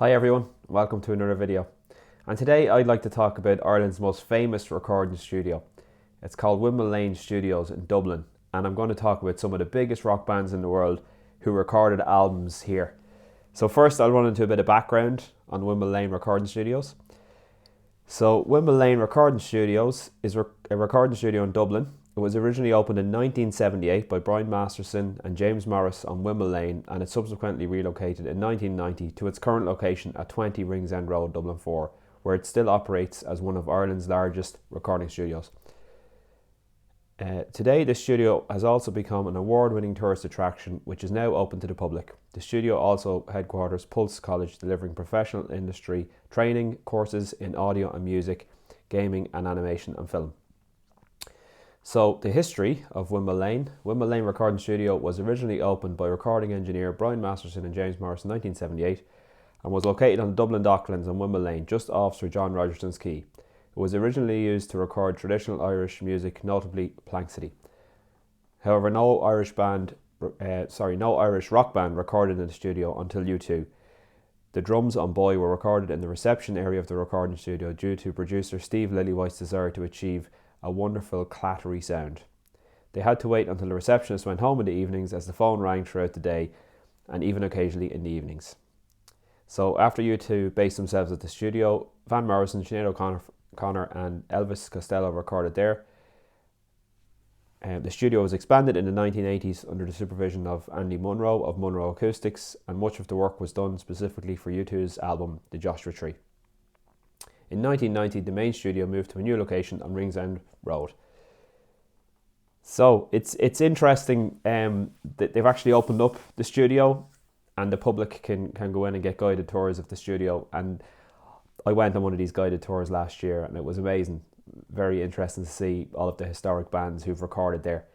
Hi everyone, welcome to another video. And today I'd like to talk about Ireland's most famous recording studio. It's called Windmill Lane Studios in Dublin, and I'm going to talk about some of the biggest rock bands in the world who recorded albums here. So first I'll run into a bit of background on Windmill Lane Recording Studios. So Windmill Lane Recording Studios is a recording studio in Dublin. It was originally opened in 1978 by Brian Masterson and James Morris on Windmill Lane, and it subsequently relocated in 1990 to its current location at 20 Ringsend Road, Dublin 4, where it still operates as one of Ireland's largest recording studios. Today, the studio has also become an award-winning tourist attraction, which is now open to the public. The studio also headquarters Pulse College, delivering professional industry training courses in audio and music, gaming and animation and film. So the history of Windmill Lane. Windmill Lane Recording Studio was originally opened by recording engineer Brian Masterson and James Morris in 1978 and was located on the Dublin Docklands on Windmill Lane, just off Sir John Rogerson's Quay. It was originally used to record traditional Irish music, notably Plank City. However, no Irish rock band recorded in the studio until U2. The drums on Boy were recorded in the reception area of the recording studio due to producer Steve Lillywhite's desire to achieve a wonderful clattery sound. They had to wait until the receptionist went home in the evenings, as the phone rang throughout the day and even occasionally in the evenings. So after U2 based themselves at the studio, Van Morrison, Sinead O'Connor and Elvis Costello recorded there. The studio was expanded in the 1980s under the supervision of Andy Munro of Munro Acoustics, and much of the work was done specifically for U2's album The Joshua Tree. In 1990, the main studio moved to a new location on Ringsend Road. So it's interesting that they've actually opened up the studio, and the public can go in and get guided tours of the studio. And I went on one of these guided tours last year, and it was amazing. Very interesting to see all of the historic bands who've recorded there.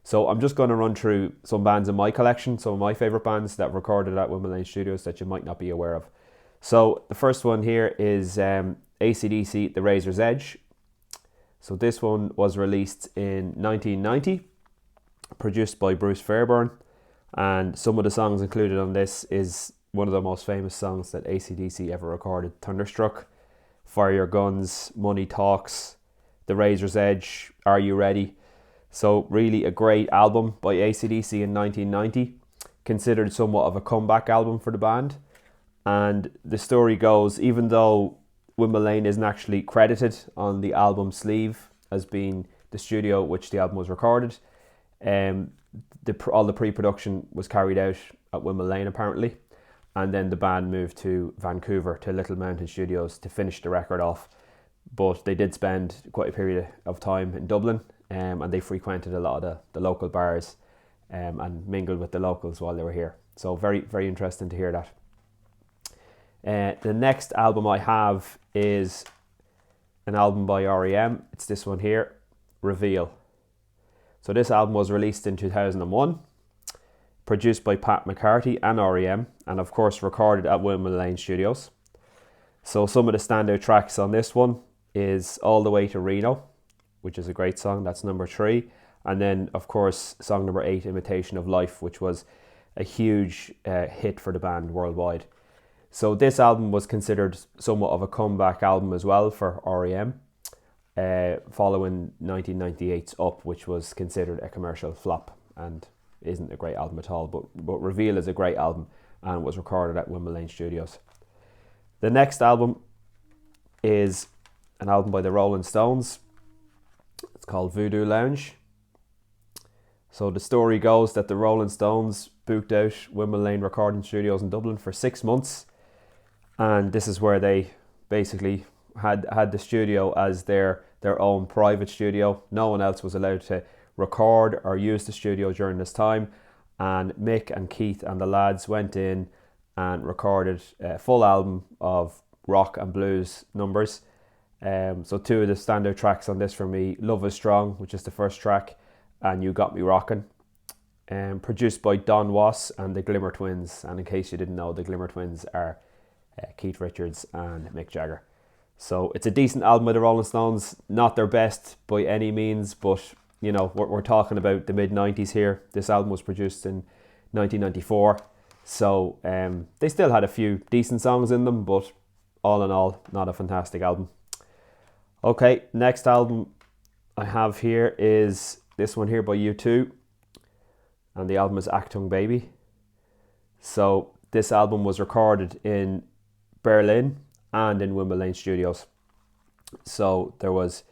So I'm just going to run through some bands in my collection, some of my favourite bands that recorded at Windmill Lane Studios that you might not be aware of. So the first one here is AC/DC, The Razor's Edge. So this one was released in 1990, produced by Bruce Fairbairn, and some of the songs included on this is one of the most famous songs that AC/DC ever recorded: Thunderstruck, Fire Your Guns, Money Talks, The Razor's Edge, Are You Ready? So really a great album by AC/DC in 1990, considered somewhat of a comeback album for the band. And the story goes, even though Windmill Lane isn't actually credited on the album sleeve as being the studio which the album was recorded, all the pre-production was carried out at Windmill Lane apparently, and then the band moved to Vancouver to Little Mountain Studios to finish the record off. But they did spend quite a period of time in Dublin, and they frequented a lot of the local bars and mingled with the locals while they were here. So very, very interesting to hear that. The next album I have is an album by R.E.M. It's this one here, Reveal. So this album was released in 2001, produced by Pat McCarthy and R.E.M., and of course recorded at Windmill Lane Studios. So some of the standout tracks on this one is All the Way to Reno, which is a great song, that's number 3. And then of course song number 8, Imitation of Life, which was a huge hit for the band worldwide. So this album was considered somewhat of a comeback album as well for R.E.M. Following 1998's Up, which was considered a commercial flop and isn't a great album at all. But Reveal is a great album and was recorded at Windmill Lane Studios. The next album is an album by the Rolling Stones. It's called Voodoo Lounge. So the story goes that the Rolling Stones booked out Windmill Lane Recording Studios in Dublin for 6 months. And this is where they basically had the studio as their own private studio. No one else was allowed to record or use the studio during this time. And Mick and Keith and the lads went in and recorded a full album of rock and blues numbers. So two of the standout tracks on this for me, Love Is Strong, which is the first track, and You Got Me Rockin'. Produced by Don Was and the Glimmer Twins. And in case you didn't know, the Glimmer Twins are Keith Richards and Mick Jagger. So it's a decent album by the Rolling Stones, not their best by any means, but we're talking about the mid-90s here. This album was produced in 1994, So they still had a few decent songs in them, but all in all, not a fantastic album. Okay, next album I have here is this one here by U2, and the album is Achtung Baby. So this album was recorded in Berlin and in Windmill Lane Studios. So there was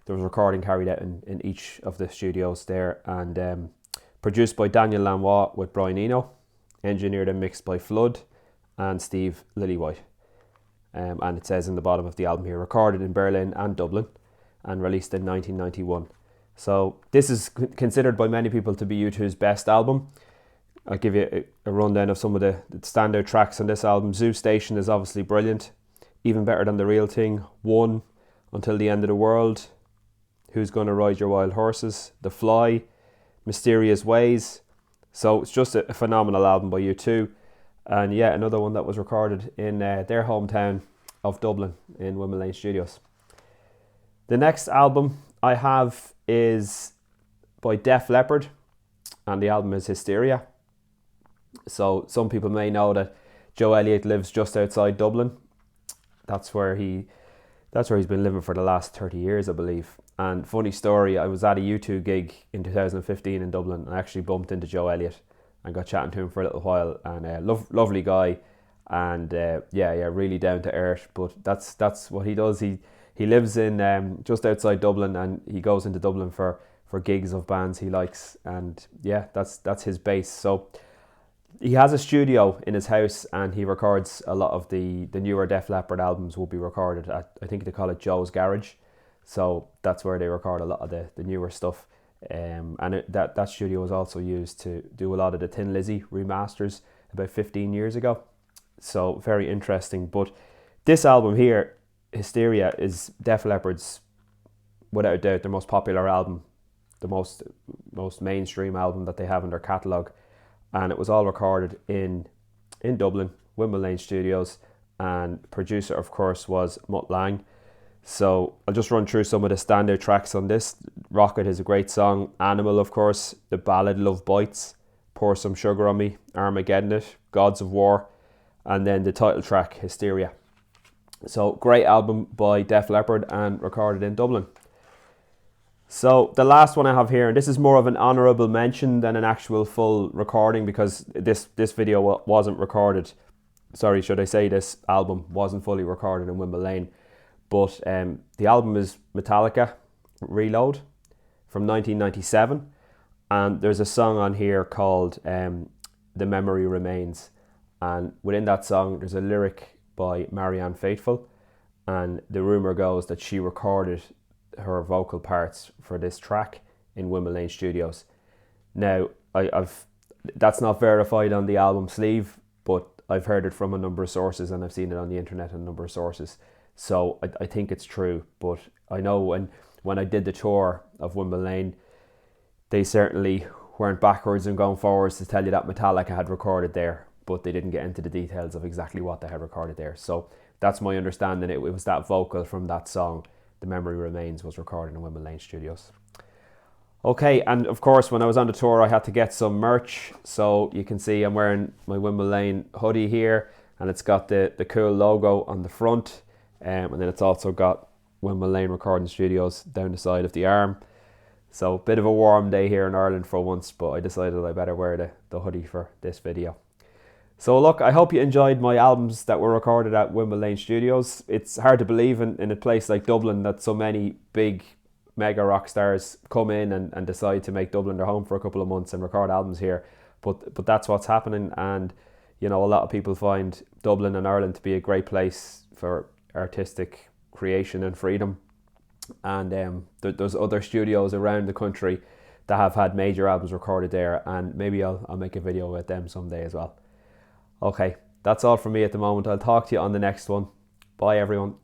recording carried out in each of the studios there, and produced by Daniel Lanois with Brian Eno, engineered and mixed by Flood and Steve Lillywhite. And it says in the bottom of the album here, recorded in Berlin and Dublin and released in 1991. So this is considered by many people to be U2's best album. I'll give you a rundown of some of the standout tracks on this album. Zoo Station is obviously brilliant, even better than The Real Thing. One, Until the End of the World, Who's Gonna Ride Your Wild Horses, The Fly, Mysterious Ways. So it's just a phenomenal album by U2. And yeah, another one that was recorded in their hometown of Dublin in Windmill Lane Studios. The next album I have is by Def Leppard, and the album is Hysteria. So some people may know that Joe Elliott lives just outside Dublin. That's where he's been living for the last 30 years, I believe. And funny story, I was at a U2 gig in 2015 in Dublin, and I actually bumped into Joe Elliott and got chatting to him for a little while, and lovely guy, and really down to earth. But that's what he does. He lives in just outside Dublin, and he goes into Dublin for gigs of bands he likes, and yeah, that's his base. So he has a studio in his house, and he records a lot of the newer Def Leppard albums will be recorded at, I think they call it Joe's Garage. So that's where they record a lot of the newer stuff. And that studio was also used to do a lot of the Thin Lizzy remasters about 15 years ago. So very interesting. But this album here, Hysteria, is Def Leppard's, without a doubt, their most popular album, the most mainstream album that they have in their catalogue. And it was all recorded in Dublin, Windmill Lane Studios, and producer, of course, was Mutt Lange. So I'll just run through some of the standout tracks on this. Rocket is a great song. Animal, of course. The ballad Love Bites. Pour Some Sugar on Me. Armageddon It. Gods of War. And then the title track, Hysteria. So great album by Def Leppard and recorded in Dublin. So the last one I have here, and this is more of an honourable mention than an actual full recording, because this video wasn't recorded. Sorry, should I say this album wasn't fully recorded in Windmill Lane. But the album is Metallica, Reload, from 1997. And there's a song on here called The Memory Remains. And within that song, there's a lyric by Marianne Faithfull. And the rumour goes that she recorded her vocal parts for this track in Windmill Lane Studios. Now, that's not verified on the album sleeve, but I've heard it from a number of sources, and I've seen it on the internet on a number of sources. So I think it's true, but I know when I did the tour of Windmill Lane, they certainly weren't backwards and going forwards to tell you that Metallica had recorded there, but they didn't get into the details of exactly what they had recorded there. So that's my understanding. It was that vocal from that song, The Memory Remains, was recorded in Windmill Lane Studios. Okay, and of course when I was on the tour I had to get some merch, so you can see I'm wearing my Windmill Lane hoodie here, and it's got the cool logo on the front. And then it's also got Windmill Lane Recording Studios down the side of the arm. So a bit of a warm day here in Ireland for once, but I decided I better wear the hoodie for this video. So look, I hope you enjoyed my albums that were recorded at Windmill Lane Studios. It's hard to believe in a place like Dublin that so many big mega rock stars come in and decide to make Dublin their home for a couple of months and record albums here. But that's what's happening, and you know, a lot of people find Dublin and Ireland to be a great place for artistic creation and freedom, and there's other studios around the country that have had major albums recorded there, and maybe I'll make a video about them someday as well. Okay, that's all from me at the moment. I'll talk to you on the next one. Bye everyone.